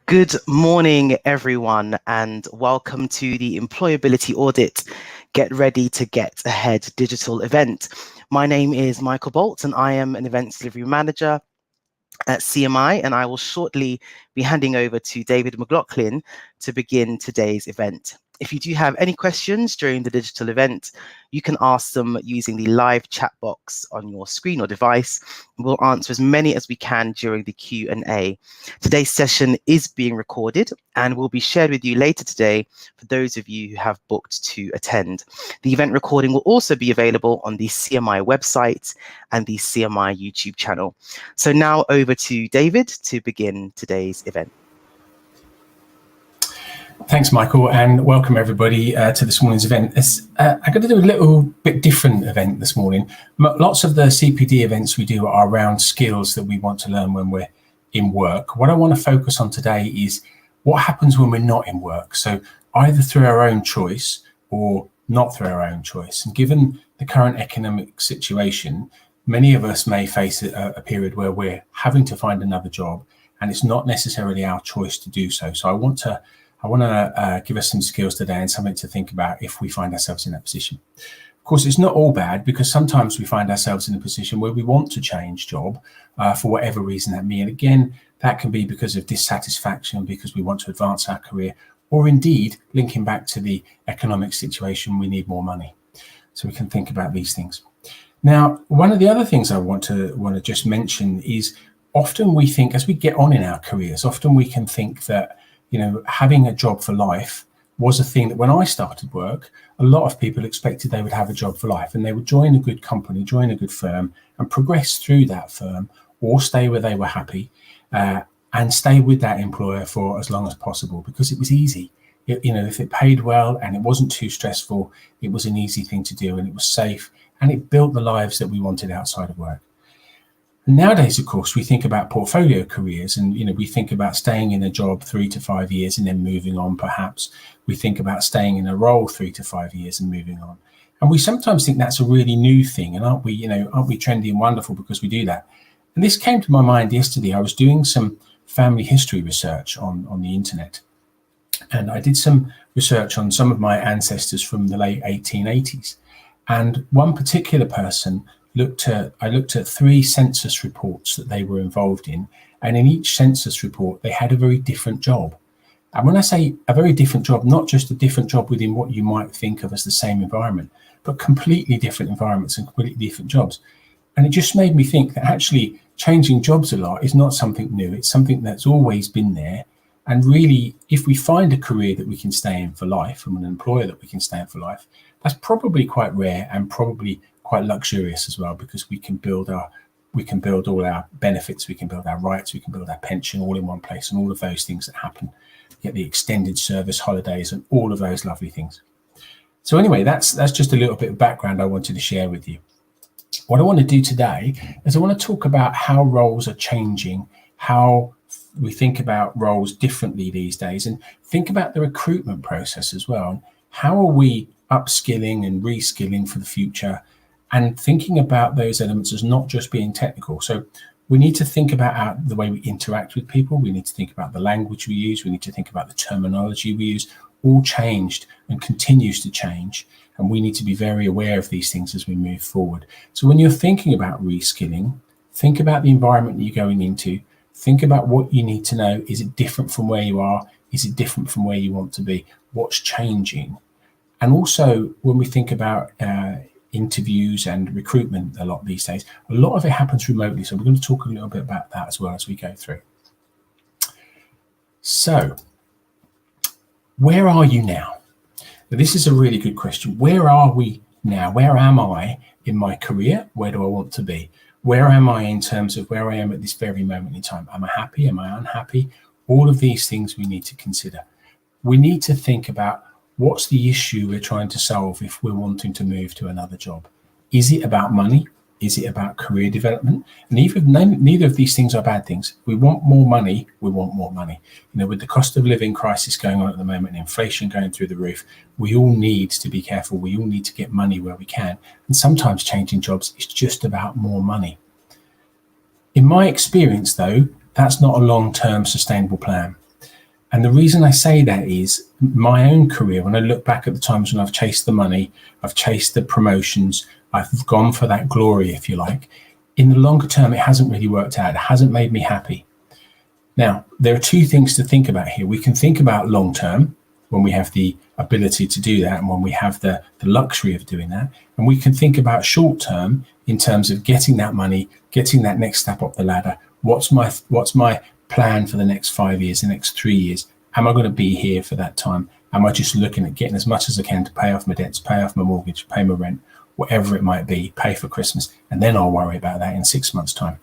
Good morning, everyone, and welcome to the Employability Audit Get Ready to Get Ahead digital event. My name is Michael Bolt, and I am an events delivery manager at CMI, and I will shortly be handing over to David McLaughlin to begin today's event. If you do have any questions during the digital event, you can ask them using the live chat box on your screen or device. We'll answer as many as we can during the Q&A. Today's session is being recorded and will be shared with you later today for those of you who have booked to attend. The event recording will also be available on the CMI website and the CMI YouTube channel. So now over to David to begin today's event. Thanks, Michael, and welcome everybody to this morning's event. I'm going to do a little bit different event this morning. Lots of the CPD events we do are around skills that we want to learn when we're in work. What I want to focus on today is what happens when we're not in work. So either through our own choice or not through our own choice. And given the current economic situation, many of us may face a period where we're having to find another job and it's not necessarily our choice to do so. So I want to give us some skills today and something to think about if we find ourselves in that position. Of course, it's not all bad, because sometimes we find ourselves in a position where we want to change job for whatever reason that may. And again, that can be because of dissatisfaction, because we want to advance our career, or indeed, linking back to the economic situation, we need more money. So we can think about these things. Now, one of the other things I want to just mention is often we think, as we get on in our careers, often we can think that, you know, having a job for life was a thing that when I started work, a lot of people expected they would have a job for life and they would join a good company, join a good firm and progress through that firm, or stay where they were happy and stay with that employer for as long as possible, because it was easy. You know, if it paid well and it wasn't too stressful, it was an easy thing to do and it was safe and it built the lives that we wanted outside of work. Nowadays, of course, we think about portfolio careers and, you know, we think about staying in a job 3 to 5 years and then moving on, perhaps. We think about staying in a role 3 to 5 years and moving on. And we sometimes think that's a really new thing. And aren't we trendy and wonderful because we do that? And this came to my mind yesterday. I was doing some family history research on the internet. And I did some research on some of my ancestors from the late 1880s. And one particular person, I looked at 3 census reports that they were involved in, and in each census report they had a very different job. And when I say a very different job, not just a different job within what you might think of as the same environment, but completely different environments and completely different jobs. And it just made me think that actually changing jobs a lot is not something new. It's something that's always been there. And really, if we find a career that we can stay in for life, from an employer that we can stay in for life, that's probably quite rare and probably quite luxurious as well, because we can build all our benefits, we can build our rights, we can build our pension all in one place, and all of those things that happen. Get the extended service holidays and all of those lovely things. So anyway, that's just a little bit of background I wanted to share with you. What I want to do today is I want to talk about how roles are changing, how we think about roles differently these days, and think about the recruitment process as well. And how are we upskilling and reskilling for the future, and thinking about those elements as not just being technical. So we need to think about the way we interact with people. We need to think about the language we use. We need to think about the terminology we use. All changed and continues to change. And we need to be very aware of these things as we move forward. So when you're thinking about reskilling, think about the environment that you're going into. Think about what you need to know. Is it different from where you are? Is it different from where you want to be? What's changing? And also, when we think about interviews and recruitment a lot these days, a lot of it happens remotely. So we're going to talk a little bit about that as well as we go through. So, where are you now? Now, this is a really good question. Where are we now? Where am I in my career? Where do I want to be? Where am I in terms of where I am at this very moment in time? Am I happy? Am I unhappy? All of these things we need to consider. We need to think about what's the issue we're trying to solve if we're wanting to move to another job. Is it about money? Is it about career development? And neither of these things are bad things. We want more money. We want more money. You know, with the cost of living crisis going on at the moment, and inflation going through the roof, we all need to be careful. We all need to get money where we can. And sometimes changing jobs is just about more money. In my experience, though, that's not a long-term sustainable plan. And the reason I say that is my own career, when I look back at the times when I've chased the money, I've chased the promotions, I've gone for that glory, if you like, in the longer term, it hasn't really worked out. It hasn't made me happy. Now, there are two things to think about here. We can think about long term, when we have the ability to do that and when we have the luxury of doing that. And we can think about short term in terms of getting that money, getting that next step up the ladder. What's my plan for the next 5 years, the next 3 years? Am I going to be here for that time? Am I just looking at getting as much as I can to pay off my debts, pay off my mortgage, pay my rent, whatever it might be, pay for Christmas, and then I'll worry about that in 6 months' time.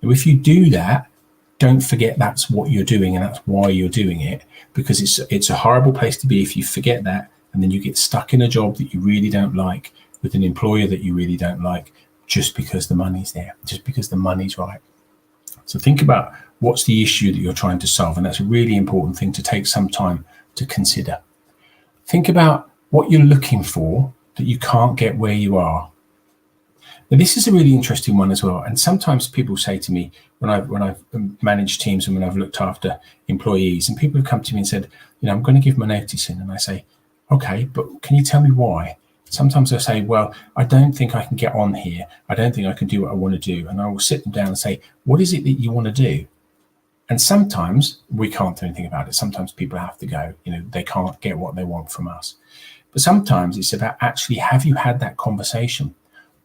Now, if you do that, don't forget that's what you're doing and that's why you're doing it, because it's a horrible place to be if you forget that and then you get stuck in a job that you really don't like with an employer that you really don't like just because the money's there, just because the money's right. So think about what's the issue that you're trying to solve, and that's a really important thing to take some time to consider. Think about what you're looking for that you can't get where you are. Now, this is a really interesting one as well. And sometimes people say to me, when I've managed teams and when I've looked after employees, and people have come to me and said, I'm going to give my notice in. And I say, okay, but can you tell me why? Sometimes I say, well, I don't think I can get on here. I don't think I can do what I want to do. And I will sit them down and say, what is it that you want to do? And sometimes we can't do anything about it. Sometimes people have to go, they can't get what they want from us. But sometimes it's about actually, have you had that conversation?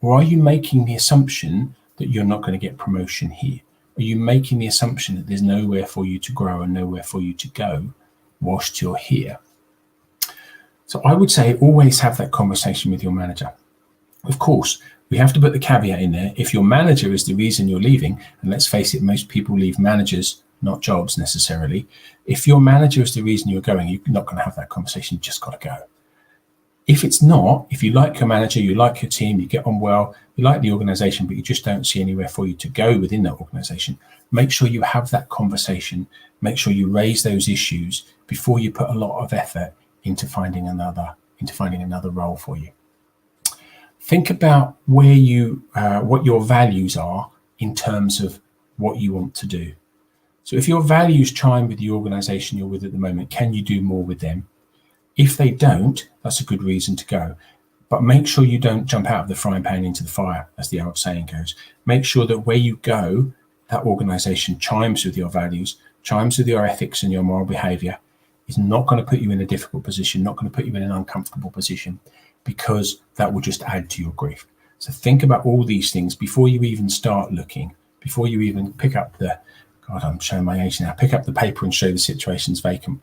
Or are you making the assumption that you're not going to get promotion here? Are you making the assumption that there's nowhere for you to grow and nowhere for you to go whilst you're here? So I would say always have that conversation with your manager. Of course, we have to put the caveat in there. If your manager is the reason you're leaving, and let's face it, most people leave managers, not jobs necessarily. If your manager is the reason you're going, you're not going to have that conversation. You just got to go. If it's not, if you like your manager, you like your team, you get on well, you like the organization, but you just don't see anywhere for you to go within that organization, make sure you have that conversation. Make sure you raise those issues before you put a lot of effort into finding another role for you. Think about where what your values are in terms of what you want to do. So if your values chime with the organization you're with at the moment, can you do more with them? If they don't, that's a good reason to go. But make sure you don't jump out of the frying pan into the fire, as the old saying goes. Make sure that where you go, that organization chimes with your values, chimes with your ethics and your moral behavior, is not going to put you in a difficult position, not going to put you in an uncomfortable position, because that will just add to your grief. So think about all these things before you even start looking, before you even pick up I'm showing my age now, pick up the paper and show the situation's vacant.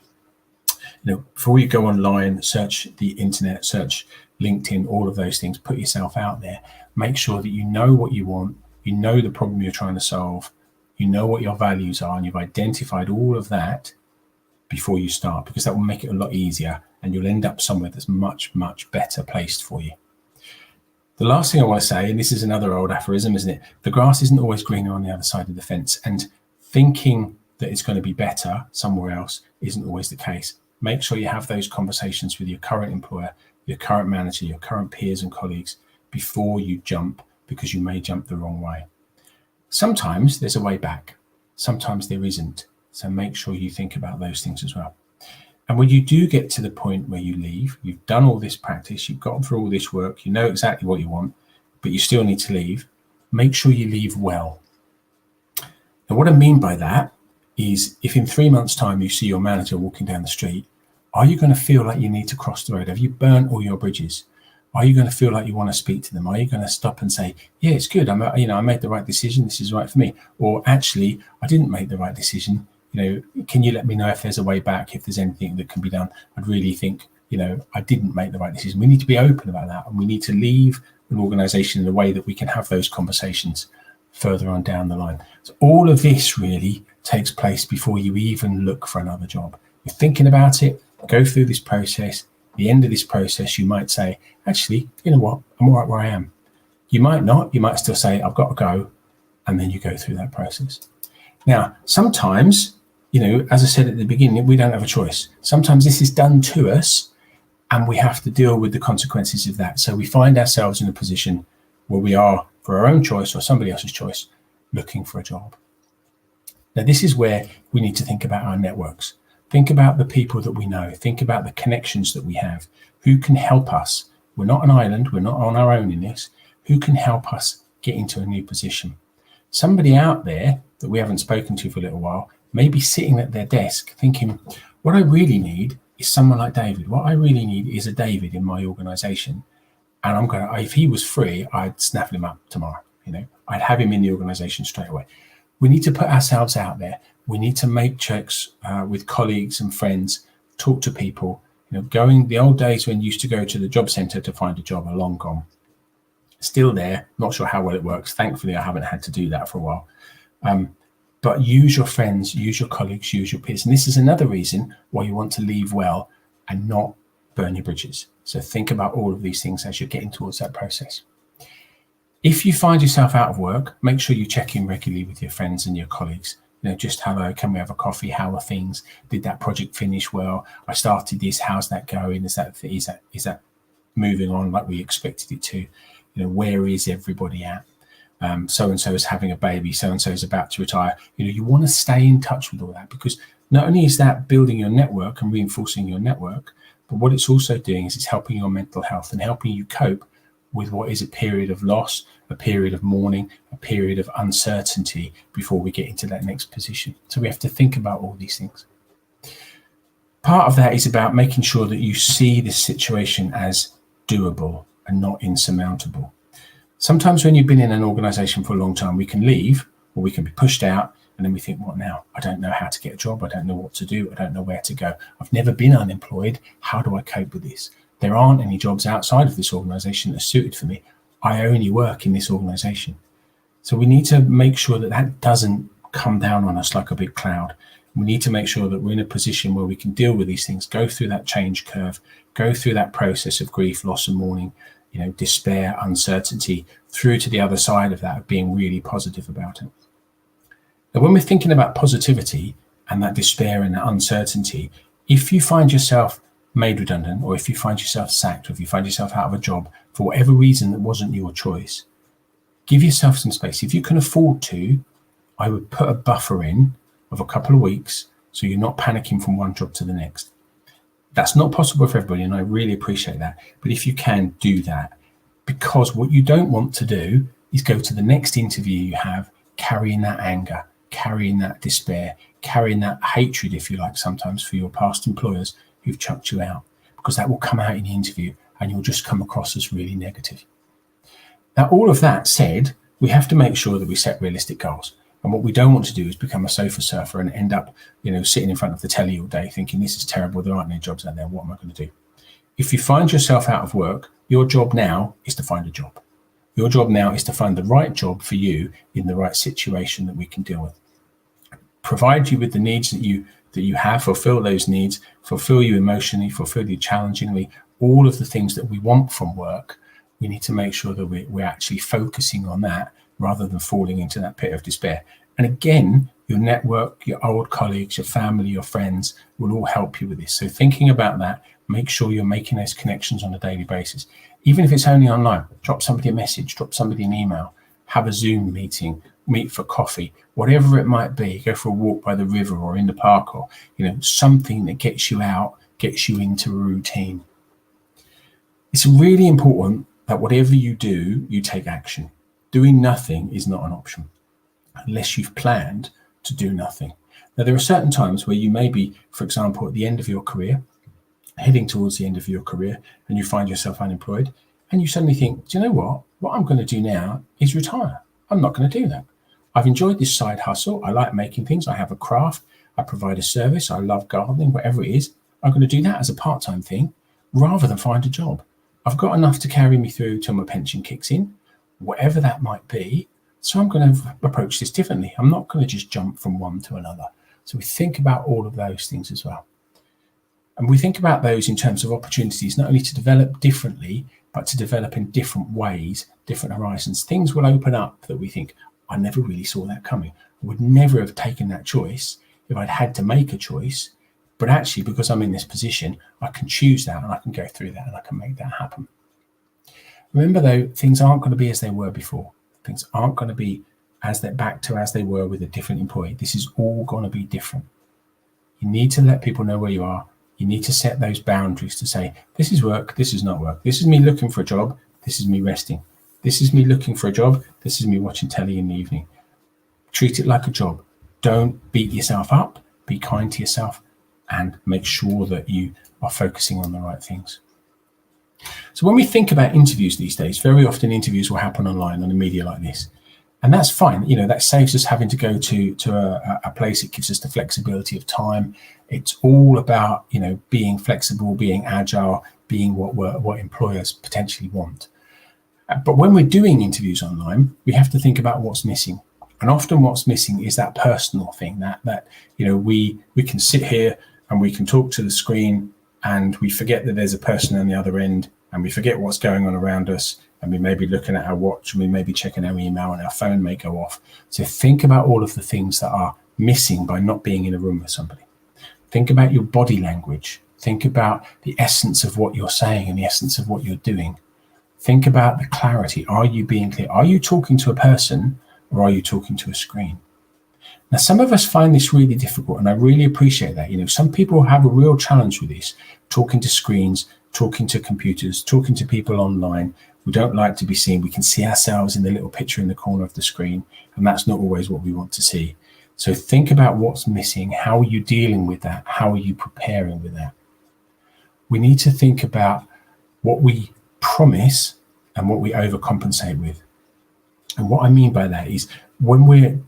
Before you go online, search the internet, search LinkedIn, all of those things, put yourself out there. Make sure that you know what you want, you know the problem you're trying to solve, you know what your values are, and you've identified all of that before you start, because that will make it a lot easier and you'll end up somewhere that's much, much better placed for you. The last thing I want to say, and this is another old aphorism, isn't it? The grass isn't always greener on the other side of the fence, and thinking that it's going to be better somewhere else isn't always the case. Make sure you have those conversations with your current employer, your current manager, your current peers and colleagues before you jump, because you may jump the wrong way. Sometimes there's a way back. Sometimes there isn't. So make sure you think about those things as well. And when you do get to the point where you leave, you've done all this practice, you've gone through all this work, you know exactly what you want, but you still need to leave, make sure you leave well. Now, what I mean by that is, if in 3 months' time you see your manager walking down the street, are you going to feel like you need to cross the road? Have you burnt all your bridges? Are you going to feel like you want to speak to them? Are you going to stop and say, yeah, it's good, I made the right decision, this is right for me? Or actually, I didn't make the right decision. Can you let me know if there's a way back, if there's anything that can be done? I'd really think, I didn't make the right decision. We need to be open about that, and we need to leave an organization in a way that we can have those conversations further on down the line. So all of this really takes place before you even look for another job. You're thinking about it, go through this process. At the end of this process, you might say, actually, you know what, I'm all right where I am. You might not, you might still say, I've got to go. And then you go through that process. Now, sometimes, as I said at the beginning, we don't have a choice. Sometimes this is done to us and we have to deal with the consequences of that. So we find ourselves in a position where we are, for our own choice or somebody else's choice, looking for a job. Now, this is where we need to think about our networks. Think about the people that we know. Think about the connections that we have. Who can help us? We're not an island. We're not on our own in this. Who can help us get into a new position? Somebody out there that we haven't spoken to for a little while may be sitting at their desk thinking, what I really need is someone like David. What I really need is a David in my organization. And I'm going to, if he was free, I'd snap him up tomorrow. I'd have him in the organization straight away. We need to put ourselves out there. We need to make checks with colleagues and friends, talk to people. Going the old days when you used to go to the job centre to find a job are long gone. Still there, not sure how well it works. Thankfully, I haven't had to do that for a while. But use your friends, use your colleagues, use your peers. And this is another reason why you want to leave well and not burn your bridges. So think about all of these things as you're getting towards that process. If you find yourself out of work, make sure you check in regularly with your friends and your colleagues. Just hello, can we have a coffee? How are things? Did that project finish well? I started this. How's that going? Is that moving on like we expected it to? Where is everybody at? So-and-so is having a baby. So-and-so is about to retire. You want to stay in touch with all that, because not only is that building your network and reinforcing your network, but what it's also doing is it's helping your mental health and helping you cope with what is a period of loss, a period of mourning, a period of uncertainty before we get into that next position. So we have to think about all these things. Part of that is about making sure that you see this situation as doable and not insurmountable. Sometimes when you've been in an organization for a long time, we can leave or we can be pushed out, and then we think, what now? I don't know how to get a job. I don't know what to do. I don't know where to go. I've never been unemployed. How do I cope with this? There aren't any jobs outside of this organization that are suited for me. I only work in this organization. So we need to make sure that that doesn't come down on us like a big cloud. We need to make sure that we're in a position where we can deal with these things, go through that change curve, go through that process of grief, loss and mourning, despair, uncertainty, through to the other side of that, of being really positive about it. Now, when we're thinking about positivity and that despair and that uncertainty, if you find yourself made redundant, or if you find yourself sacked, or if you find yourself out of a job for whatever reason that wasn't your choice, give yourself some space. If you can afford to, I would put a buffer in of a couple of weeks so you're not panicking from one job to the next. That's not possible for everybody, and I really appreciate that. But if you can, do that, because what you don't want to do is go to the next interview you have carrying that anger, carrying that despair, carrying that hatred, if you like, sometimes for your past employers who've chucked you out, because that will come out in the interview and you'll just come across as really negative. Now, all of that said, we have to make sure that we set realistic goals. And what we don't want to do is become a sofa surfer and end up, sitting in front of the telly all day thinking, this is terrible, there aren't any jobs out there, what am I going to do? If you find yourself out of work, your job now is to find a job. Your job now is to find the right job for you in the right situation that we can deal with. Provide you with the needs that you have, fulfill those needs, fulfill you emotionally, fulfill you challengingly, all of the things that we want from work. We need to make sure that we're actually focusing on that rather than falling into that pit of despair. And again, your network, your old colleagues, your family, your friends will all help you with this. So thinking about that, make sure you're making those connections on a daily basis. Even if it's only online, drop somebody a message, drop somebody an email, have a Zoom meeting, meet for coffee, whatever it might be, go for a walk by the river or in the park, or something that gets you out, gets you into a routine. It's really important that whatever you do, you take action. Doing nothing is not an option unless you've planned to do nothing. Now, there are certain times where you may be, for example, at the end of your career, heading towards the end of your career, and you find yourself unemployed, and you suddenly think, do you know what? What I'm going to do now is retire. I'm not going to do that. I've enjoyed this side hustle. I like making things. I have a craft. I provide a service. I love gardening, whatever it is. I'm going to do that as a part-time thing rather than find a job. I've got enough to carry me through till my pension kicks in, whatever that might be. So I'm going to approach this differently. I'm not going to just jump from one to another. So we think about all of those things as well. And we think about those in terms of opportunities, not only to develop differently, but to develop in different ways, different horizons. Things will open up that we think, I never really saw that coming. I would never have taken that choice if I'd had to make a choice. But actually, because I'm in this position, I can choose that and I can go through that and I can make that happen. Remember, though, things aren't going to be as they were before. Things aren't going to be as they were with a different employee. This is all going to be different. You need to let people know where you are. You need to set those boundaries to say, this is work, this is not work. This is me looking for a job, this is me resting. This is me looking for a job, this is me watching telly in the evening. Treat it like a job. Don't beat yourself up, be kind to yourself, and make sure that you are focusing on the right things. So when we think about interviews these days, very often interviews will happen online on a media like this. And that's fine. That saves us having to go to a place. It gives us the flexibility of time. It's all about, being flexible, being agile, being what employers potentially want. But when we're doing interviews online, we have to think about what's missing. And often what's missing is that personal thing that we can sit here and we can talk to the screen and we forget that there's a person on the other end, and we forget what's going on around us, and we may be looking at our watch, and we may be checking our email, and our phone may go off. So think about all of the things that are missing by not being in a room with somebody. Think about your body language. Think about the essence of what you're saying and the essence of what you're doing. Think about the clarity. Are you being clear? Are you talking to a person or are you talking to a screen? Now, some of us find this really difficult, and I really appreciate that. Some people have a real challenge with this, talking to screens, talking to computers, talking to people online. We don't like to be seen. We can see ourselves in the little picture in the corner of the screen, and that's not always what we want to see. So think about what's missing. How are you dealing with that? How are you preparing with that? We need to think about what we promise and what we overcompensate with. And what I mean by that is when we're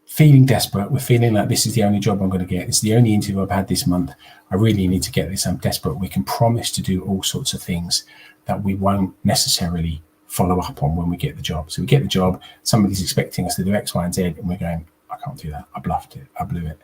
feeling desperate, we're feeling like this is the only job I'm going to get, it's the only interview I've had this month, I really need to get this, I'm desperate. We can promise to do all sorts of things that we won't necessarily follow up on when we get the job. So we get the job, somebody's expecting us to do X, Y, and Z, and we're going, I can't do that, I bluffed it, I blew it.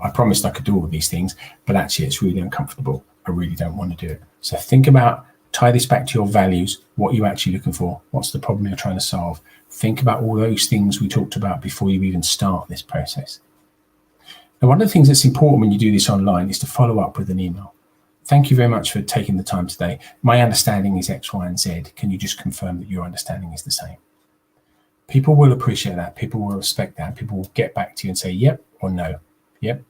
I promised I could do all these things, but actually it's really uncomfortable. I really don't want to do it. So think about, tie this back to your values. What are you actually looking for? What's the problem you're trying to solve? Think about all those things we talked about before you even start this process. Now, one of the things that's important when you do this online is to follow up with an email. Thank you very much for taking the time today. My understanding is X, Y, and Z. Can you just confirm that your understanding is the same? People will appreciate that. People will respect that. People will get back to you and say, yep or no. Yep.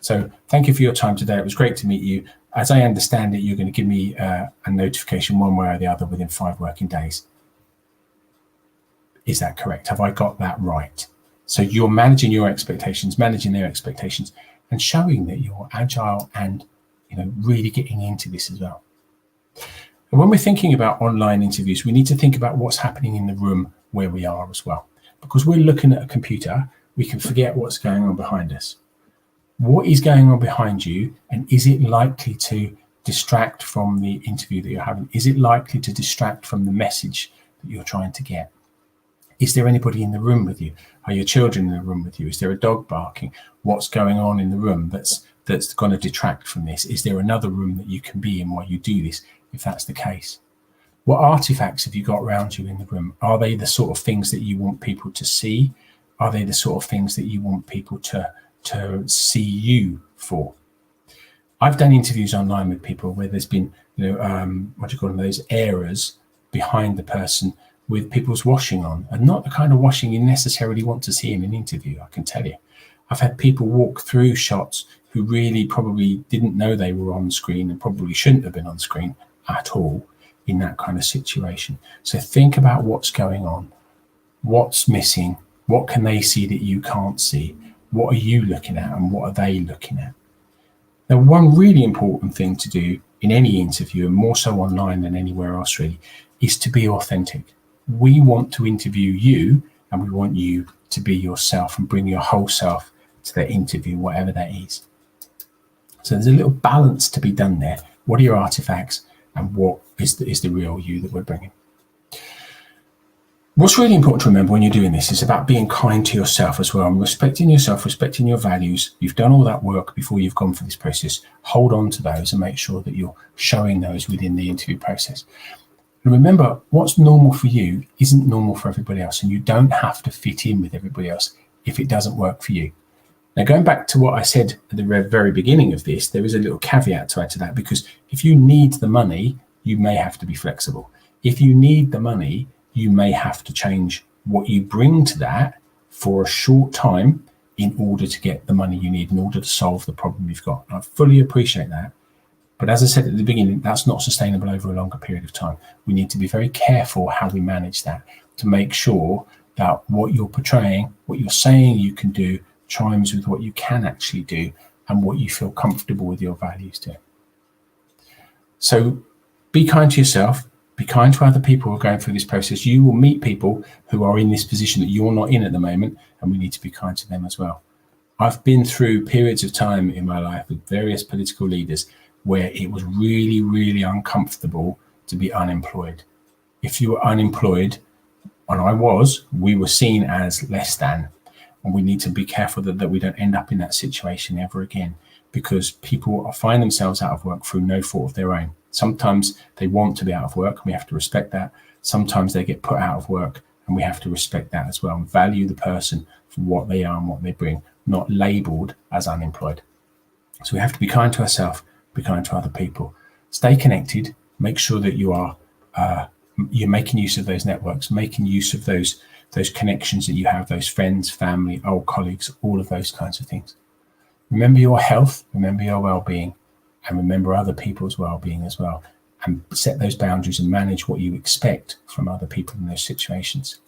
So thank you for your time today. It was great to meet you. As I understand it, you're going to give me a notification one way or the other within 5 working days. Is that correct? Have I got that right? So you're managing your expectations, managing their expectations, and showing that you're agile and really getting into this as well. And when we're thinking about online interviews, we need to think about what's happening in the room where we are as well. Because we're looking at a computer, we can forget what's going on behind us. What is going on behind you, and is it likely to distract from the interview that you're having? Is it likely to distract from the message that you're trying to get? Is there anybody in the room with you? Are your children in the room with you? Is there a dog barking? What's going on in the room that's going to detract from this? Is there another room that you can be in while you do this, if that's the case? What artifacts have you got around you in the room? Are they the sort of things that you want people to see? Are they the sort of things that you want people to see you for? I've done interviews online with people where there's been, those errors behind the person with people's washing on, and not the kind of washing you necessarily want to see in an interview, I can tell you. I've had people walk through shots who really probably didn't know they were on screen and probably shouldn't have been on screen at all in that kind of situation. So think about what's going on, what's missing, what can they see that you can't see, what are you looking at and what are they looking at? Now, one really important thing to do in any interview, and more so online than anywhere else really, is to be authentic. We want to interview you, and we want you to be yourself and bring your whole self to that interview, whatever that is. So there's a little balance to be done there. What are your artifacts, and what is the real you that we're bringing? What's really important to remember when you're doing this is about being kind to yourself as well, and respecting yourself, respecting your values. You've done all that work before you've gone for this process. Hold on to those and make sure that you're showing those within the interview process. And remember, what's normal for you isn't normal for everybody else, and you don't have to fit in with everybody else if it doesn't work for you. Now, going back to what I said at the very beginning of this, there is a little caveat to add to that, because if you need the money, you may have to be flexible. If you need the money, you may have to change what you bring to that for a short time in order to get the money you need, in order to solve the problem you've got. And I fully appreciate that. But as I said at the beginning, that's not sustainable over a longer period of time. We need to be very careful how we manage that to make sure that what you're portraying, what you're saying you can do, chimes with what you can actually do and what you feel comfortable with your values doing. So be kind to yourself, be kind to other people who are going through this process. You will meet people who are in this position that you're not in at the moment, and we need to be kind to them as well. I've been through periods of time in my life with various political leaders where it was really, really uncomfortable to be unemployed. If you were unemployed, and we were seen as less than. And we need to be careful that we don't end up in that situation ever again, because people find themselves out of work through no fault of their own. Sometimes they want to be out of work, and we have to respect that. Sometimes they get put out of work, and we have to respect that as well and value the person for what they are and what they bring, not labelled as unemployed. So we have to be kind to ourselves, be kind to other people. Stay connected. Make sure that you're making use of those networks, making use of those connections that you have, those friends, family, old colleagues, all of those kinds of things. Remember your health, remember your well-being, and remember other people's well-being as well. And set those boundaries and manage what you expect from other people in those situations.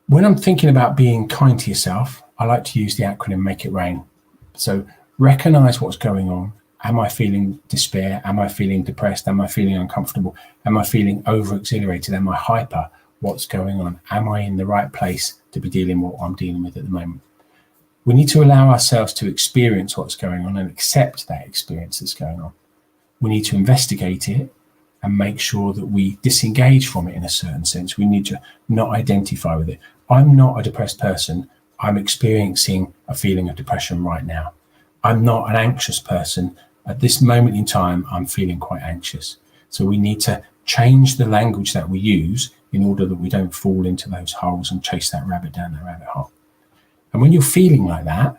When I'm thinking about being kind to yourself, I like to use the acronym Make It Rain. So recognize what's going on. Am I feeling despair? Am I feeling depressed? Am I feeling uncomfortable? Am I feeling over-exhilarated? Am I hyper? What's going on? Am I in the right place to be dealing with what I'm dealing with at the moment? We need to allow ourselves to experience what's going on and accept that experience that's going on. We need to investigate it and make sure that we disengage from it in a certain sense. We need to not identify with it. I'm not a depressed person. I'm experiencing a feeling of depression right now. I'm not an anxious person. At this moment in time, I'm feeling quite anxious. So we need to change the language that we use in order that we don't fall into those holes and chase that rabbit down that rabbit hole. And when you're feeling like that,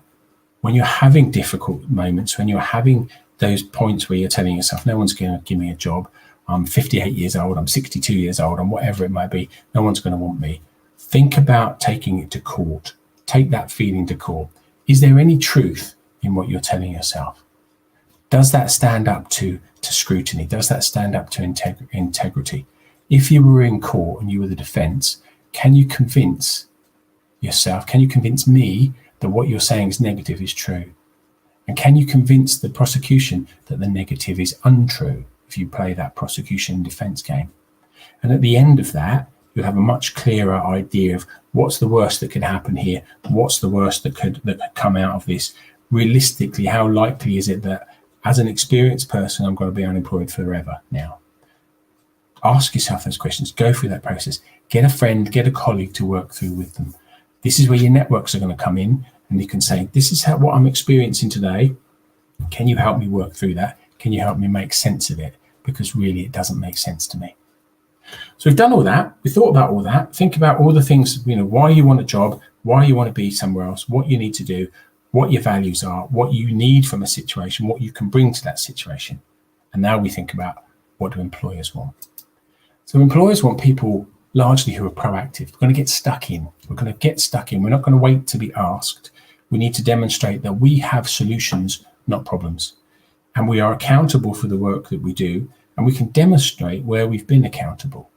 when you're having difficult moments, when you're having those points where you're telling yourself, no one's going to give me a job, I'm 58 years old, I'm 62 years old, and whatever it might be, no one's going to want me. Think about taking it to court. Take that feeling to court. Is there any truth in what you're telling yourself? Does that stand up to scrutiny? Does that stand up to integrity? If you were in court and you were the defense, can you convince yourself, can you convince me that what you're saying is negative is true? And can you convince the prosecution that the negative is untrue if you play that prosecution defense game? And at the end of that, you'll have a much clearer idea of what's the worst that could happen here, what's the worst that could come out of this. Realistically, how likely is it that as an experienced person, I'm going to be unemployed forever now? Ask yourself those questions, go through that process, get a friend, get a colleague to work through with them. This is where your networks are going to come in, and you can say, this is what I'm experiencing today. Can you help me work through that? Can you help me make sense of it? Because really, it doesn't make sense to me. So we've done all that. We thought about all that. Think about all the things, why you want a job, why you want to be somewhere else, what you need to do, what your values are, what you need from a situation, what you can bring to that situation. And now we think about, what do employers want? So employers want people largely who are proactive. We're going to get stuck in. We're going to get stuck in. We're not going to wait to be asked. We need to demonstrate that we have solutions, not problems. And we are accountable for the work that we do, and we can demonstrate where we've been accountable.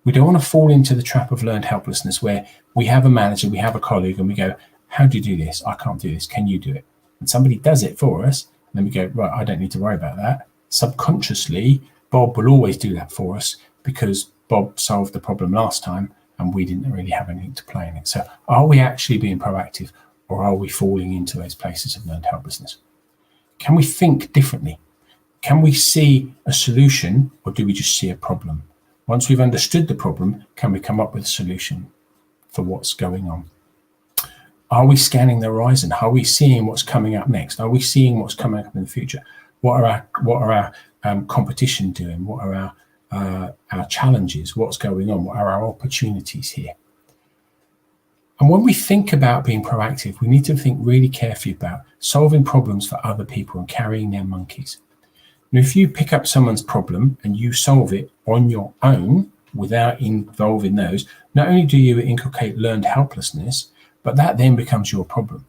We don't want to fall into the trap of learned helplessness where we have a manager, we have a colleague, and we go, how do you do this? I can't do this. Can you do it? And somebody does it for us, and then we go, right, I don't need to worry about that. Subconsciously, Bob will always do that for us because Bob solved the problem last time and we didn't really have anything to play in it. So are we actually being proactive, or are we falling into those places of learned helplessness? Can we think differently? Can we see a solution, or do we just see a problem? Once we've understood the problem, can we come up with a solution for what's going on? Are we scanning the horizon? Are we seeing what's coming up next? Are we seeing what's coming up in the future? What are our competition doing? What are our challenges? What's going on? What are our opportunities here? And when we think about being proactive, we need to think really carefully about solving problems for other people and carrying their monkeys. Now, if you pick up someone's problem and you solve it on your own without involving those, not only do you inculcate learned helplessness, but that then becomes your problem.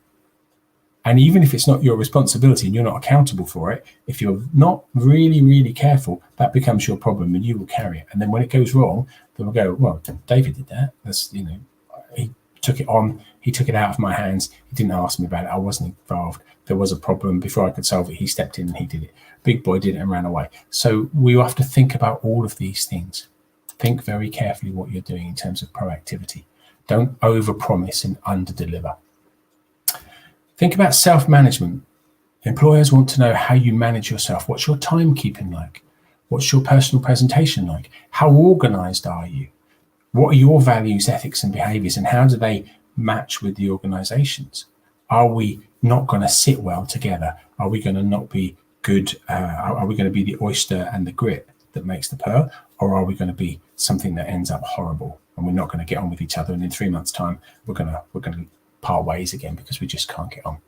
And even if it's not your responsibility and you're not accountable for it, if you're not really, really careful, that becomes your problem and you will carry it. And then when it goes wrong, they will go, well, David did that. That's, he took it on, he took it out of my hands. He didn't ask me about it. I wasn't involved. There was a problem. Before I could solve it, he stepped in and he did it. Big boy did it and ran away. So we have to think about all of these things. Think very carefully what you're doing in terms of proactivity. Don't overpromise and underdeliver. Think about self-management. Employers want to know how you manage yourself. What's your timekeeping like? What's your personal presentation like? How organized are you? What are your values, ethics, and behaviors, and how do they match with the organization's? Are we not going to sit well together? Are we going to not be good? Are we going to be the oyster and the grit that makes the pearl? Or are we going to be something that ends up horrible and we're not going to get on with each other, and in 3 months' time we're going to part ways again because we just can't get on?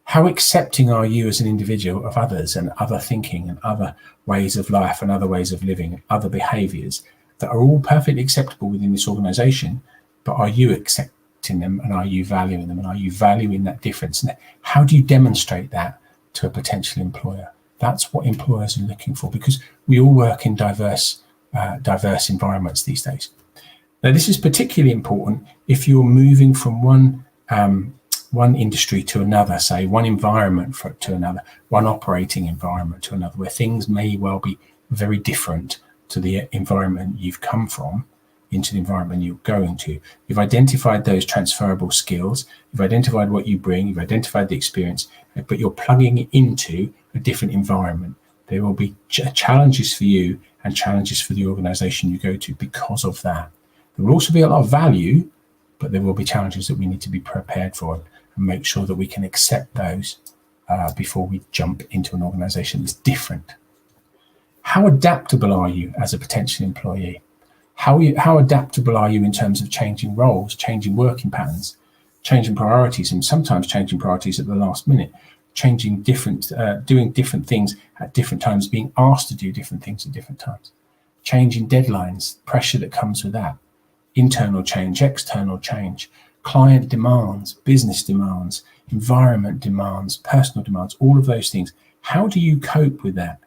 How accepting are you as an individual of others and other thinking and other ways of life and other ways of living and other behaviors that are all perfectly acceptable within this organization, but are you accepting them and are you valuing them and are you valuing that difference? And how do you demonstrate that to a potential employer? That's what employers are looking for, because we all work in diverse environments these days. Now, this is particularly important if you're moving from one industry to another, say one environment to another, one operating environment to another, where things may well be very different to the environment you've come from into the environment you're going to. You've identified those transferable skills, you've identified what you bring, you've identified the experience, but you're plugging it into a different environment. There will be challenges for you and challenges for the organization you go to because of that. There will also be a lot of value, but there will be challenges that we need to be prepared for and make sure that we can accept those before we jump into an organization that's different. How adaptable are you as a potential employee? How adaptable are you in terms of changing roles, changing working patterns, changing priorities, and sometimes changing priorities at the last minute, doing different things at different times, being asked to do different things at different times, changing deadlines, pressure that comes with that, internal change, external change, client demands, business demands, environment demands, personal demands, all of those things. How do you cope with that?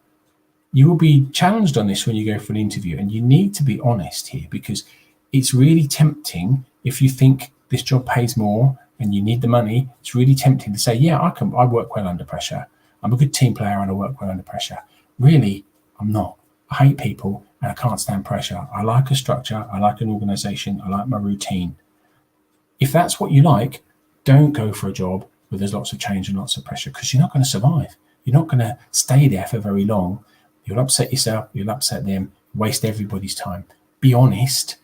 You will be challenged on this when you go for an interview, and you need to be honest here, because it's really tempting if you think this job pays more and you need the money. It's really tempting to say, yeah, I work well under pressure. I'm a good team player and I work well under pressure. Really, I'm not. I hate people and I can't stand pressure. I like a structure. I like an organization. I like my routine. If that's what you like, don't go for a job where there's lots of change and lots of pressure, because you're not going to survive. You're not going to stay there for very long. You'll upset yourself, you'll upset them, waste everybody's time. Be honest.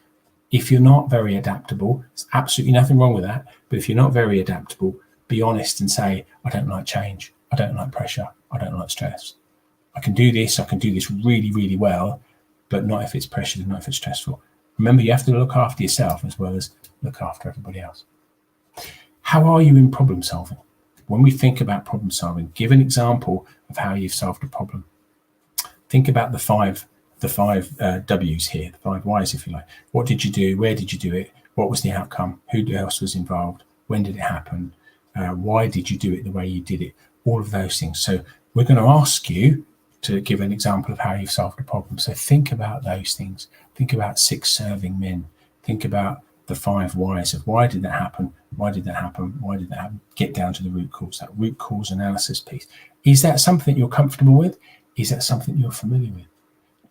If you're not very adaptable, there's absolutely nothing wrong with that. But if you're not very adaptable, be honest and say, I don't like change. I don't like pressure. I don't like stress. I can do this really, really well, but not if it's pressured, not if it's stressful. Remember, you have to look after yourself as well as look after everybody else. How are you in problem solving? When we think about problem solving, give an example of how you've solved a problem. Think about the five W's here, the 5 Y's, if you like. What did you do? Where did you do it? What was the outcome? Who else was involved? When did it happen? Why did you do it the way you did it? All of those things. So we're going to ask you to give an example of how you've solved a problem. So think about those things. Think about 6 serving men. Think about the 5 Whys of why did that happen? Why did that happen? Why did that happen? Get down to the root cause, that root cause analysis piece. Is that something you're comfortable with? Is that something you're familiar with?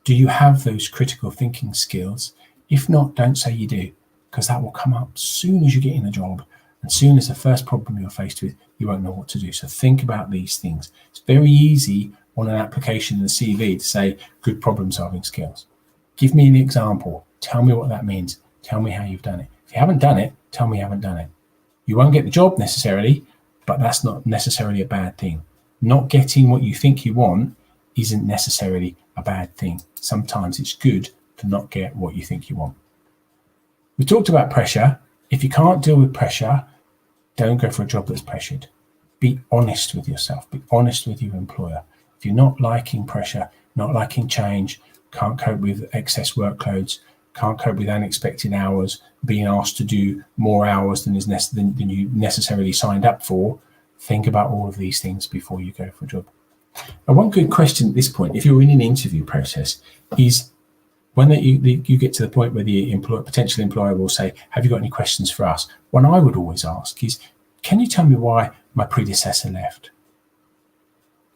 Do you have those critical thinking skills? If not, don't say you do, because that will come up as soon as you get in a job. And soon as the first problem you're faced with, you won't know what to do. So think about these things. It's very easy on an application in the CV to say good problem solving skills. Give me an example. Tell me what that means. Tell me how you've done it. If you haven't done it, tell me you haven't done it. You won't get the job necessarily, but that's not necessarily a bad thing. Not getting what you think you want isn't necessarily a bad thing. Sometimes it's good to not get what you think you want. We talked about pressure. If you can't deal with pressure, don't go for a job that's pressured. Be honest with yourself. Be honest with your employer. If you're not liking pressure, not liking change, can't cope with excess workloads, can't cope with unexpected hours, being asked to do more hours than than you necessarily signed up for. Think about all of these things before you go for a job. And one good question at this point, if you're in an interview process, is when you get to the point where the potential employer will say, have you got any questions for us? One I would always ask is, can you tell me why my predecessor left?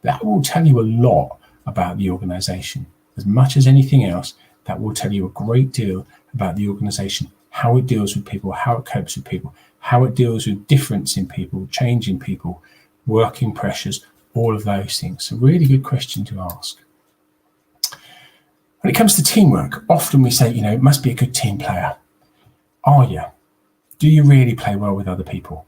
That will tell you a lot about the organisation. As much as anything else, that will tell you a great deal about the organisation, how it deals with people, how it copes with people, how it deals with difference in people, change in people, working pressures, all of those things. So really good question to ask. When it comes to teamwork, often we say, it must be a good team player. Are you? Do you really play well with other people?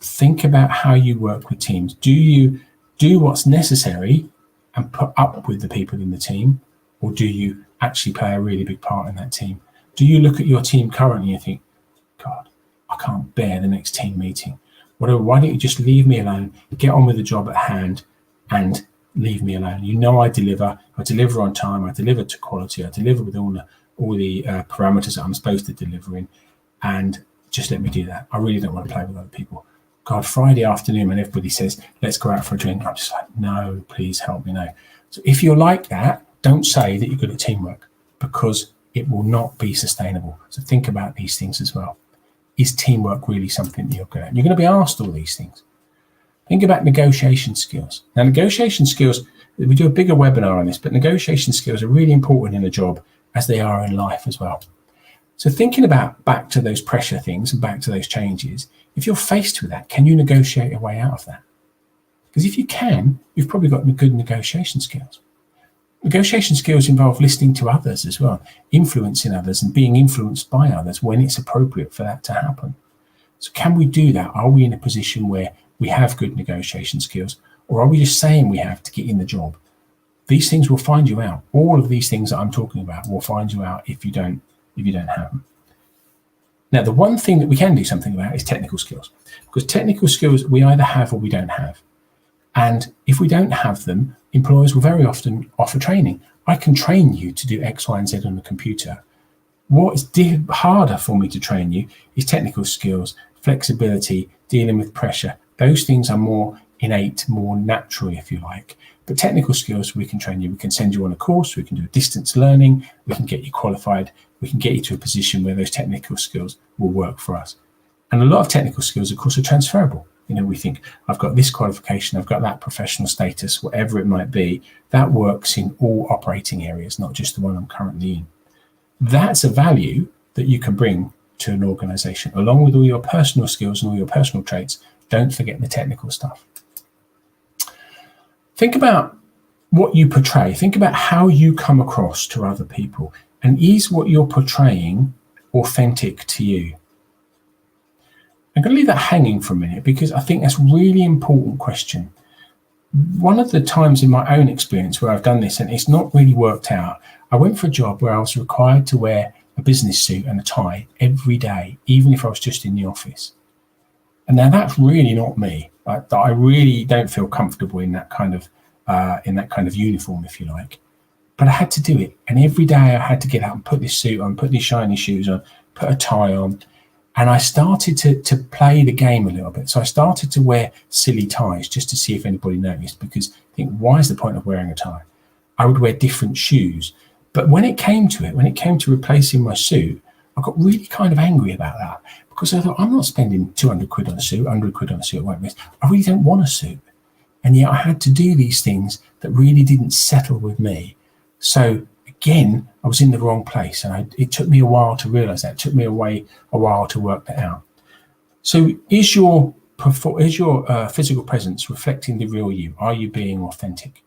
Think about how you work with teams. Do you do what's necessary and put up with the people in the team, or do you actually play a really big part in that team? Do you look at your team currently and think, God, I can't bear the next team meeting. Why don't you just leave me alone, get on with the job at hand and leave me alone? I deliver on time, I deliver to quality, I deliver with all the parameters that I'm supposed to deliver in, and just let me do that. I really don't want to play with other people. God, Friday afternoon when everybody says, let's go out for a drink, I'm just like, no, please help me, no. So if you're like that, don't say that you're good at teamwork, because it will not be sustainable. So think about these things as well. Is teamwork really something that you're good at? You're going to be asked all these things. Think about negotiation skills. Now, negotiation skills, we do a bigger webinar on this, but negotiation skills are really important in a job as they are in life as well. So thinking about back to those pressure things and back to those changes, if you're faced with that, can you negotiate a way out of that? Because if you can, you've probably got good negotiation skills. Negotiation skills involve listening to others as well, influencing others and being influenced by others when it's appropriate for that to happen. So can we do that? Are we in a position where we have good negotiation skills, or are we just saying we have to get in the job? These things will find you out. All of these things that I'm talking about will find you out if you don't have them. Now, the one thing that we can do something about is technical skills, because technical skills we either have or we don't have. And if we don't have them, employers will very often offer training. I can train you to do X, Y, and Z on the computer. What is harder for me to train you is technical skills, flexibility, dealing with pressure. Those things are more innate, more natural, if you like. But technical skills, we can train you. We can send you on a course. We can do distance learning. We can get you qualified. We can get you to a position where those technical skills will work for us. And a lot of technical skills, of course, are transferable. We think, I've got this qualification, I've got that professional status, whatever it might be. That works in all operating areas, not just the one I'm currently in. That's a value that you can bring to an organization, along with all your personal skills and all your personal traits. Don't forget the technical stuff. Think about what you portray. Think about how you come across to other people. And is what you're portraying authentic to you? I'm going to leave that hanging for a minute, because I think that's a really important question. One of the times in my own experience where I've done this and it's not really worked out, I went for a job where I was required to wear a business suit and a tie every day, even if I was just in the office. And now that's really not me. I really don't feel comfortable in that kind of uniform, if you like. But I had to do it. And every day I had to get out and put this suit on, put these shiny shoes on, put a tie on. And I started to play the game a little bit. So I started to wear silly ties just to see if anybody noticed, because I think, why is the point of wearing a tie? I would wear different shoes. But when it came to replacing my suit, I got really kind of angry about that, because I thought, I'm not spending 200 quid on a suit, 100 quid on a suit. I really don't want a suit. And yet I had to do these things that really didn't settle with me. So again, I was in the wrong place, and it took me a while to realize that. It took me a while to work that out. So is your physical presence reflecting the real you? Are you being authentic?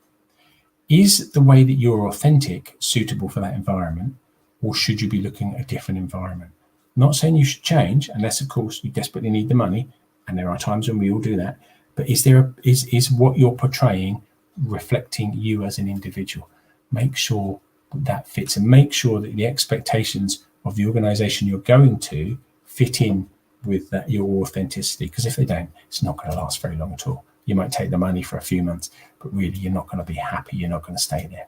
Is the way that you're authentic suitable for that environment, or should you be looking at a different environment? Not saying you should change, unless of course you desperately need the money, and there are times when we all do that. But is what you're portraying reflecting you as an individual? Make sure that fits, and make sure that the expectations of the organization you're going to fit in with your authenticity, because if they don't, it's not going to last very long at all. You might take the money for a few months, but really you're not going to be happy. You're not going to stay there.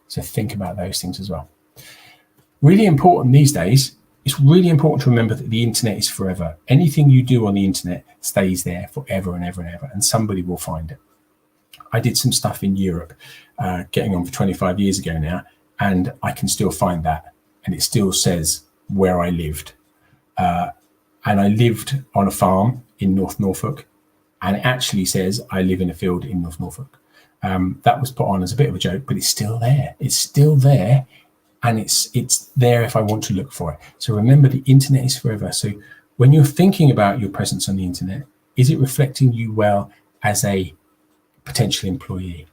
So think about those things as well. Really important these days, it's really important to remember that the internet is forever. Anything you do on the internet stays there forever and ever and ever, and somebody will find it. I did some stuff in Europe, getting on for 25 years ago now, and I can still find that, and it still says where I lived. And I lived on a farm in North Norfolk, and it actually says I live in a field in North Norfolk. That was put on as a bit of a joke, but it's still there. It's still there, and it's there if I want to look for it. So remember, the internet is forever. So when you're thinking about your presence on the internet, is it reflecting you well as a potential employee?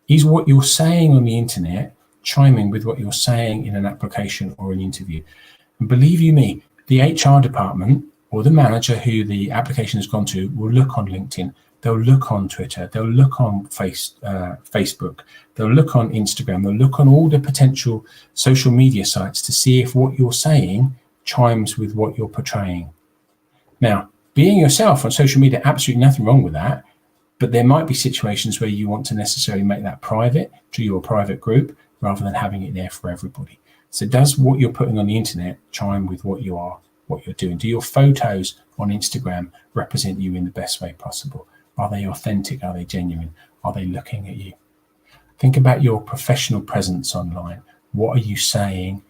Is what you're saying on the internet chiming with what you're saying in an application or an interview? And believe you me, the HR department or the manager who the application has gone to will look on LinkedIn, they'll look on Twitter, they'll look on Facebook, they'll look on Instagram, they'll look on all the potential social media sites to see if what you're saying chimes with what you're portraying. Now, being yourself on social media, absolutely nothing wrong with that, but there might be situations where you want to necessarily make that private to your private group rather than having it there for everybody. So does what you're putting on the internet chime with what you are, what you're doing? Do your photos on Instagram represent you in the best way possible? Are they authentic? Are they genuine? Are they looking at you? Think about your professional presence online. What are you saying?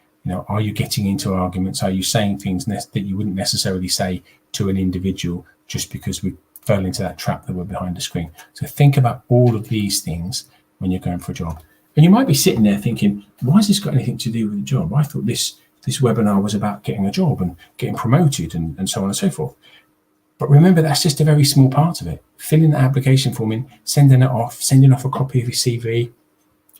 Are you getting into arguments? Are you saying things that you wouldn't necessarily say to an individual just because we fell into that trap that we're behind the screen? So think about all of these things when you're going for a job. And you might be sitting there thinking, why has this got anything to do with the job? I thought this webinar was about getting a job and getting promoted and so on and so forth. But remember, that's just a very small part of it. Filling the application form in, sending off a copy of your CV,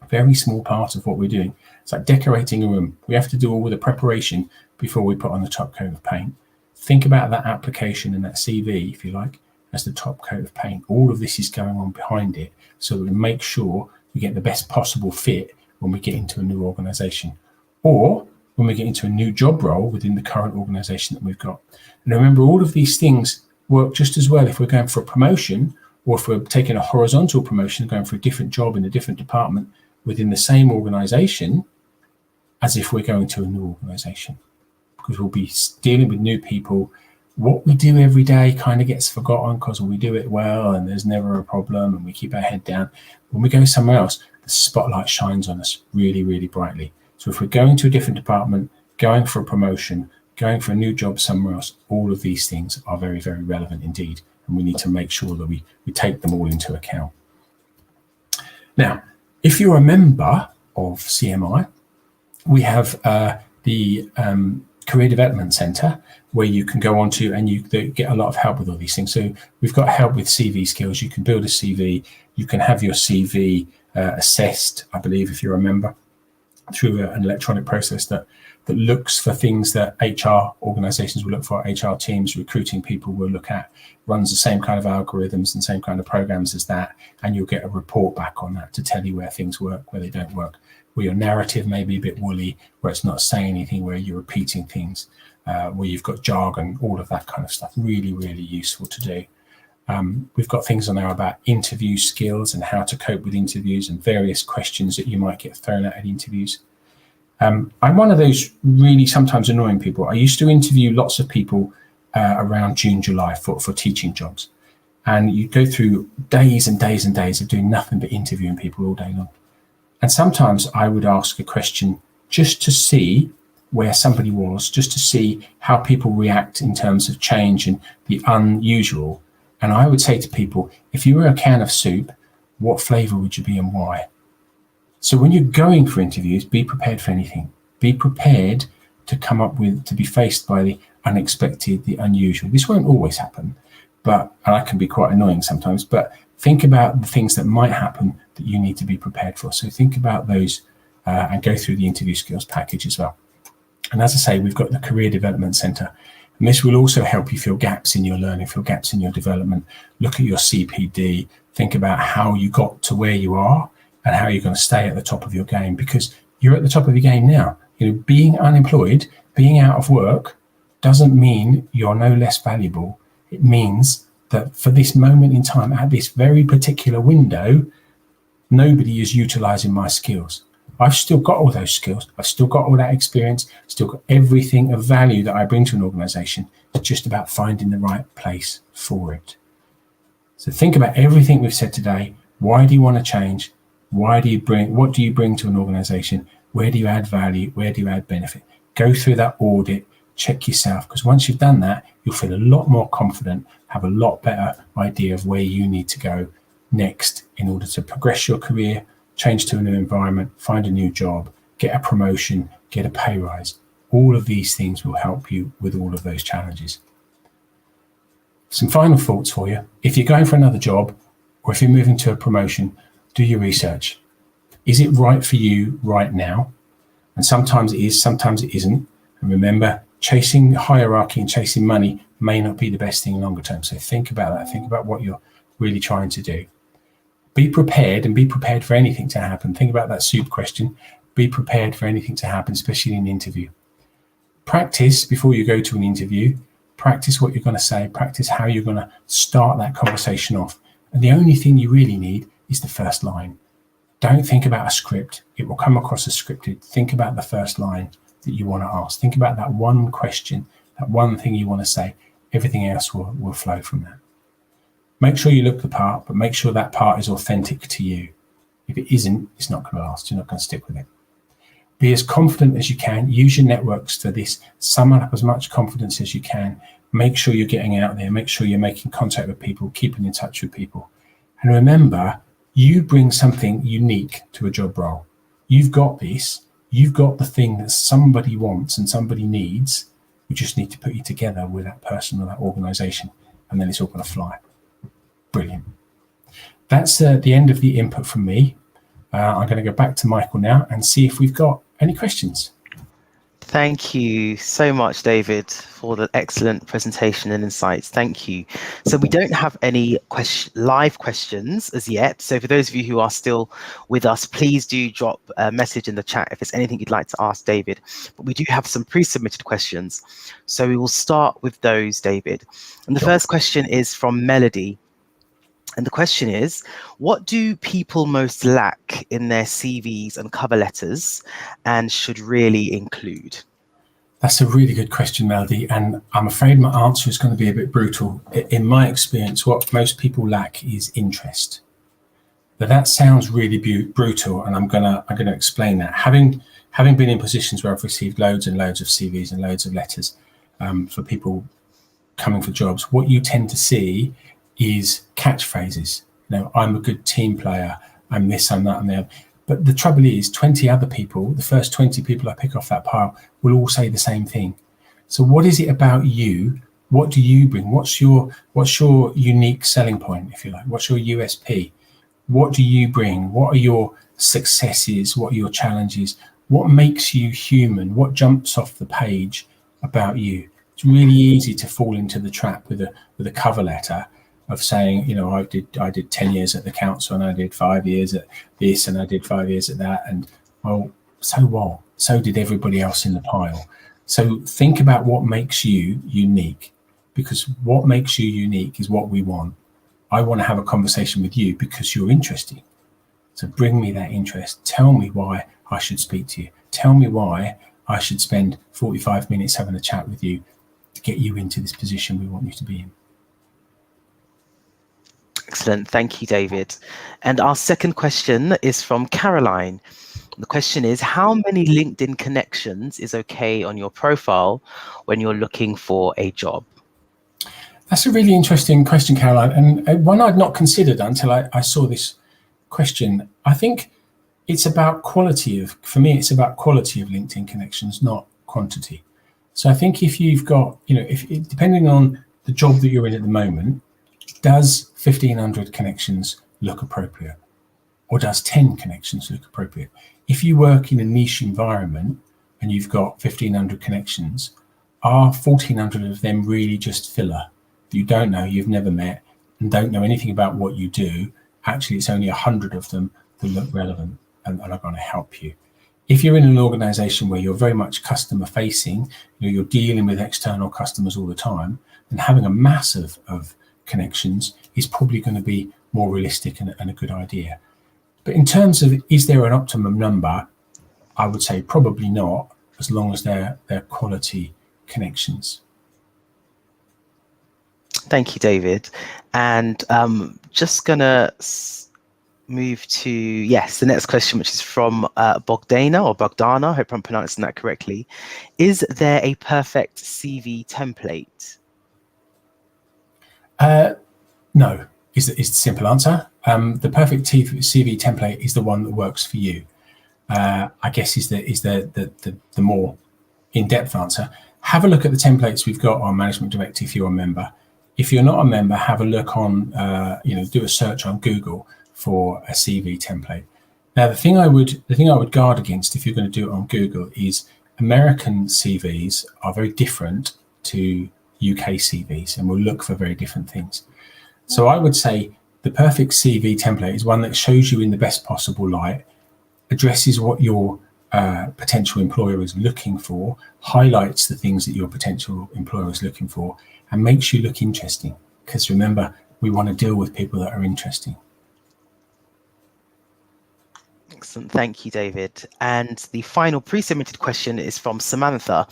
very small part of what we're doing. It's like decorating a room. We have to do all the preparation before we put on the top coat of paint. Think about that application and that CV, if you like, as the top coat of paint. All of this is going on behind it so that we make sure we get the best possible fit when we get into a new organization or when we get into a new job role within the current organization that we've got. And remember, all of these things work just as well if we're going for a promotion or if we're taking a horizontal promotion, going for a different job in a different department within the same organization as if we're going to a new organization, because we'll be dealing with new people. What we do every day kind of gets forgotten because we do it well and there's never a problem and we keep our head down. When we go somewhere else, the spotlight shines on us really, really brightly. So if we're going to a different department, going for a promotion, going for a new job somewhere else, all of these things are very, very relevant indeed. And we need to make sure that we take them all into account. Now, if you're a member of CMI, we have the Career Development Centre where you can go on to and you get a lot of help with all these things. So we've got help with CV skills. You can build a CV. You can have your CV assessed, I believe, if you're a member, through an electronic process that looks for things that HR organizations will look for, HR teams, recruiting people will look at, runs the same kind of algorithms and same kind of programs as that, and you'll get a report back on that to tell you where things work, where they don't work, where your narrative may be a bit woolly, where it's not saying anything, where you're repeating things, where you've got jargon, all of that kind of stuff. Really, really useful to do. We've got things on there about interview skills and how to cope with interviews and various questions that you might get thrown at interviews. I'm one of those really sometimes annoying people. I used to interview lots of people around June, July for teaching jobs. And you go through days and days and days of doing nothing but interviewing people all day long. And sometimes I would ask a question just to see where somebody was, just to see how people react in terms of change and the unusual. And I would say to people, if you were a can of soup, what flavor would you be and why? So when you're going for interviews, be prepared for anything. Be prepared to to be faced by the unexpected, the unusual. This won't always happen, and I can be quite annoying sometimes, but think about the things that might happen that you need to be prepared for. So think about those and go through the interview skills package as well. And as I say, we've got the Career Development Centre. And this will also help you fill gaps in your learning, fill gaps in your development, look at your CPD, think about how you got to where you are and how you're going to stay at the top of your game, because you're at the top of your game now. Being unemployed, being out of work doesn't mean you're no less valuable. It means that for this moment in time, at this very particular window, nobody is utilizing my skills. I've still got all those skills. I've still got all that experience, still got everything of value that I bring to an organization. It's just about finding the right place for it. So think about everything we've said today. Why do you want to change? What do you bring to an organization? Where do you add value? Where do you add benefit? Go through that audit, check yourself, because once you've done that, you'll feel a lot more confident, have a lot better idea of where you need to go next in order to progress your career, change to a new environment, find a new job, get a promotion, get a pay rise. All of these things will help you with all of those challenges. Some final thoughts for you. If you're going for another job, or if you're moving to a promotion, do your research. Is it right for you right now? And sometimes it is, sometimes it isn't. And remember, chasing hierarchy and chasing money may not be the best thing longer term. So think about that. Think about what you're really trying to do. Be prepared, and be prepared for anything to happen. Think about that soup question. Be prepared for anything to happen, especially in an interview. Practice before you go to an interview. Practice what you're going to say. Practice how you're going to start that conversation off. And the only thing you really need is the first line. Don't think about a script. It will come across as scripted. Think about the first line that you want to ask. Think about that one question, that one thing you want to say. Everything else will flow from that. Make sure you look the part, but make sure that part is authentic to you. If it isn't, it's not going to last. You're not going to stick with it. Be as confident as you can. Use your networks to this. Sum up as much confidence as you can. Make sure you're getting out there. Make sure you're making contact with people, keeping in touch with people. And remember, you bring something unique to a job role. You've got this. You've got the thing that somebody wants and somebody needs. We just need to put you together with that person or that organization, and then it's all going to fly. Brilliant. That's the end of the input from me. I'm going to go back to Michael now and see if we've got any questions. Thank you so much, David, for the excellent presentation and insights. Thank you. So we don't have any live questions as yet. So for those of you who are still with us, please do drop a message in the chat if there's anything you'd like to ask David. But we do have some pre-submitted questions. So we will start with those, David. And the first question is from Melody. And the question is, what do people most lack in their CVs and cover letters and should really include? That's a really good question, Melody. And I'm afraid my answer is going to be a bit brutal. In my experience, what most people lack is interest. But that sounds really brutal, and I'm gonna explain that. Having been in positions where I've received loads and loads of CVs and loads of letters for people coming for jobs, what you tend to see is catchphrases. You know, I'm a good team player, I'm this, I'm that, I'm the other. But the trouble is 20 other people, the first 20 people I pick off that pile, will all say the same thing. So what is it about you? What do you bring? What's your unique selling point, if you like? What's your USP? What do you bring? What are your successes? What are your challenges? What makes you human? What jumps off the page about you? It's really easy to fall into the trap with a cover letter of saying, you know, I did 10 years at the council, and I did 5 years at this, and I did 5 years at that. And well, so what? So did everybody else in the pile. So think about what makes you unique, because what makes you unique is what we want. I want to have a conversation with you because you're interesting. So bring me that interest. Tell me why I should speak to you. Tell me why I should spend 45 minutes having a chat with you to get you into this position we want you to be in. Excellent. Thank you, David. And our second question is from Caroline. The question is, how many LinkedIn connections is okay on your profile when you're looking for a job? That's a really interesting question, Caroline, and one I'd not considered until I saw this question. I think it's about for me, it's about quality of LinkedIn connections, not quantity. So I think if you've got, depending on the job that you're in at the moment, does 1,500 connections look appropriate? Or does 10 connections look appropriate? If you work in a niche environment and you've got 1,500 connections, are 1,400 of them really just filler? You don't know, you've never met, and don't know anything about what you do. Actually, it's only 100 of them that look relevant and are going to help you. If you're in an organization where you're very much customer facing, you're dealing with external customers all the time, then having a mass of connections is probably going to be more realistic and a good idea. But in terms of, is there an optimum number? I would say probably not, as long as they're quality connections. Thank you, David. And just gonna move to, yes, the next question, which is from Bogdana, I hope I'm pronouncing that correctly. Is there a perfect CV template? No, is the simple answer. The perfect CV template is the one that works for you. I guess is the more in-depth answer. Have a look at the templates we've got on Management Direct if you're a member. If you're not a member, have a look on, do a search on Google for a CV template. Now, the thing I would guard against if you're going to do it on Google is American CVs are very different to UK CVs and will look for very different things. So I would say the perfect CV template is one that shows you in the best possible light, addresses what your potential employer is looking for, highlights the things that your potential employer is looking for, and makes you look interesting. Because remember, we want to deal with people that are interesting. Excellent. Thank you, David. And the final pre-submitted question is from Samantha.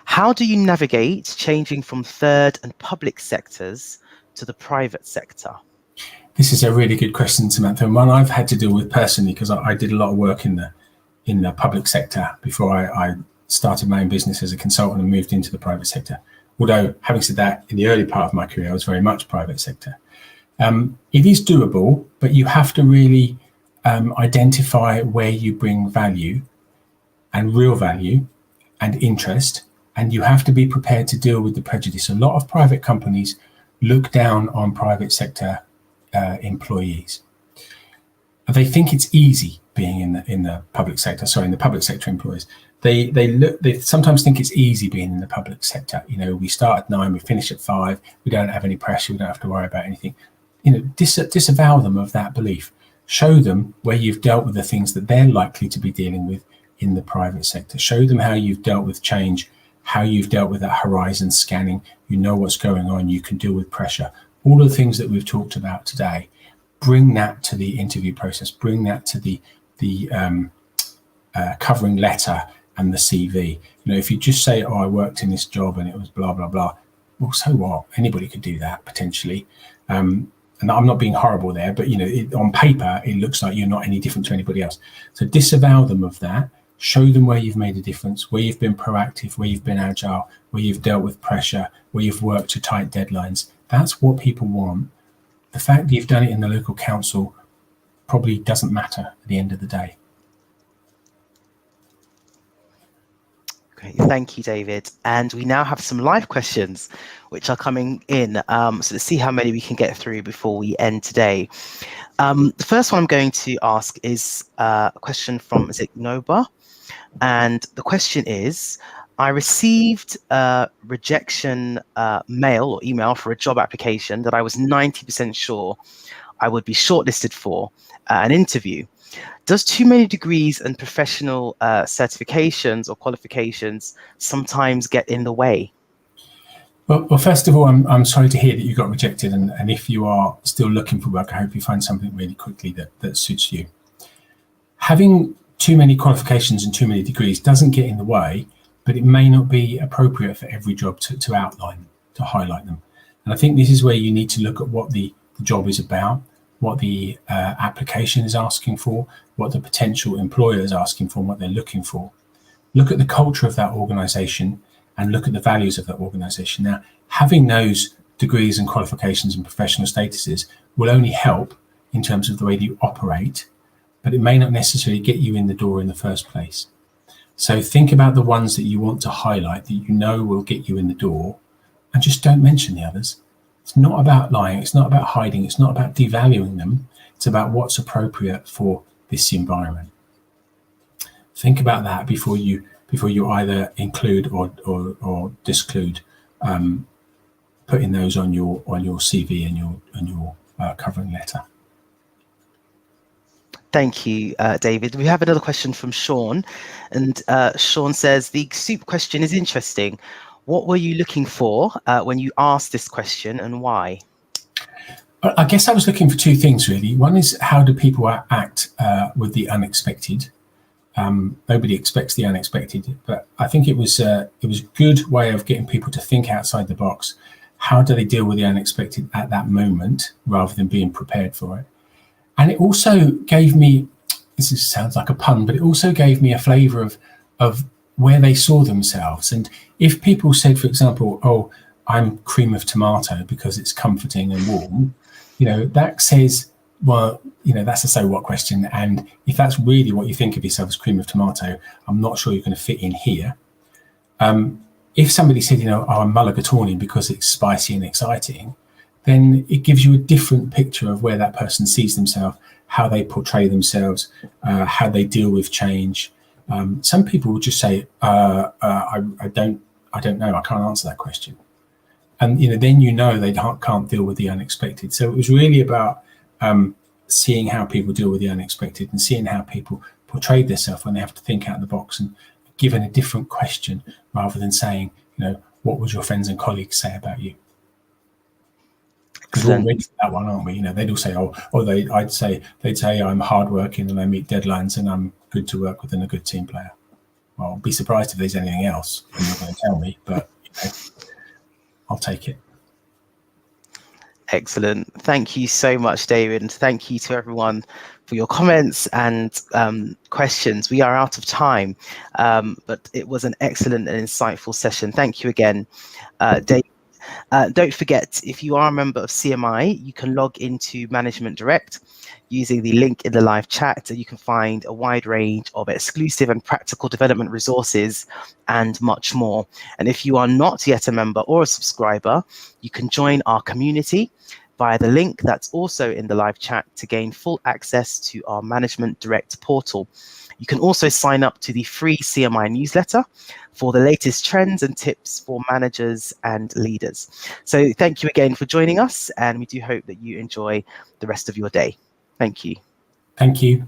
How do you navigate changing from third and public sectors to the private sector? This is a really good question, Samantha, and one I've had to deal with personally because I did a lot of work in the public sector before I started my own business as a consultant and moved into the private sector. Although, having said that, in the early part of my career, I was very much private sector. It is doable, but you have to really identify where you bring value and real value and interest, and you have to be prepared to deal with the prejudice. A lot of private companies look down on private sector employees. They think it's easy being in the public sector. Sorry, in the public sector employees. They sometimes think it's easy being in the public sector. We start at 9, we finish at 5. We don't have any pressure. We don't have to worry about anything. Disavow them of that belief. Show them where you've dealt with the things that they're likely to be dealing with in the private sector. Show them how you've dealt with change, how you've dealt with that horizon scanning. You know what's going on. You can deal with pressure. All of the things that we've talked about today. Bring that to the interview process. Bring that to the covering letter and the CV. If you just say, "Oh, I worked in this job and it was blah blah blah," well, so what? Anybody could do that potentially. And I'm not being horrible there, but on paper it looks like you're not any different to anybody else. So disavow them of that. Show them where you've made a difference, where you've been proactive, where you've been agile, where you've dealt with pressure, where you've worked to tight deadlines. That's what people want. The fact that you've done it in the local council probably doesn't matter at the end of the day. Great, thank you, David. And we now have some live questions which are coming in. So let's see how many we can get through before we end today. The first one I'm going to ask is a question from Zignoba. And the question is, I received a rejection mail or email for a job application that I was 90% sure I would be shortlisted for an interview. Does too many degrees and professional certifications or qualifications sometimes get in the way? Well, first of all, I'm sorry to hear that you got rejected. And if you are still looking for work, I hope you find something really quickly that suits you. Having too many qualifications and too many degrees doesn't get in the way, but it may not be appropriate for every job to outline, to highlight them. And I think this is where you need to look at what the job is about, what the application is asking for, what the potential employer is asking for, and what they're looking for. Look at the culture of that organization and look at the values of that organization. Now, having those degrees and qualifications and professional statuses will only help in terms of the way that you operate, but it may not necessarily get you in the door in the first place. So think about the ones that you want to highlight that you know will get you in the door, and just don't mention the others. It's not about lying. It's not about hiding. It's not about devaluing them. It's about what's appropriate for this environment. Think about that before you either include or disclude putting those on your CV and your covering letter. Thank you, David. We have another question from Sean, and Sean says, the soup question is interesting. What were you looking for when you asked this question, and why? I guess I was looking for two things, really. One is, how do people act with the unexpected? Nobody expects the unexpected, but I think it was a good way of getting people to think outside the box. How do they deal with the unexpected at that moment rather than being prepared for it? And it also gave me, sounds like a pun, but it also gave me a flavour of where they saw themselves. And if people said, for example, oh, I'm cream of tomato because it's comforting and warm, that says, well, that's a so what question. And if that's really what you think of yourself as cream of tomato, I'm not sure you're going to fit in here. If somebody said, oh, I'm mulligatawny because it's spicy and exciting, then it gives you a different picture of where that person sees themselves, how they portray themselves, how they deal with change. Some people will just say, I don't know, I can't answer that question. And then they can't deal with the unexpected. So it was really about seeing how people deal with the unexpected and seeing how people portray themselves when they have to think out of the box and given a different question rather than saying, what would your friends and colleagues say about you? Because we're all ready for that one, aren't we? They'd all say, they'd say I'm hardworking and I meet deadlines and I'm good to work with and a good team player. Well, I'll be surprised if there's anything else. You're not going to tell me, but I'll take it. Excellent. Thank you so much, David. And thank you to everyone for your comments and questions. We are out of time, but it was an excellent and insightful session. Thank you again, David. Don't forget, if you are a member of CMI, you can log into Management Direct using the link in the live chat, and you can find a wide range of exclusive and practical development resources and much more. And if you are not yet a member or a subscriber, you can join our community via the link that's also in the live chat to gain full access to our Management Direct portal. You can also sign up to the free CMI newsletter for the latest trends and tips for managers and leaders. So thank you again for joining us, and we do hope that you enjoy the rest of your day. Thank you. Thank you.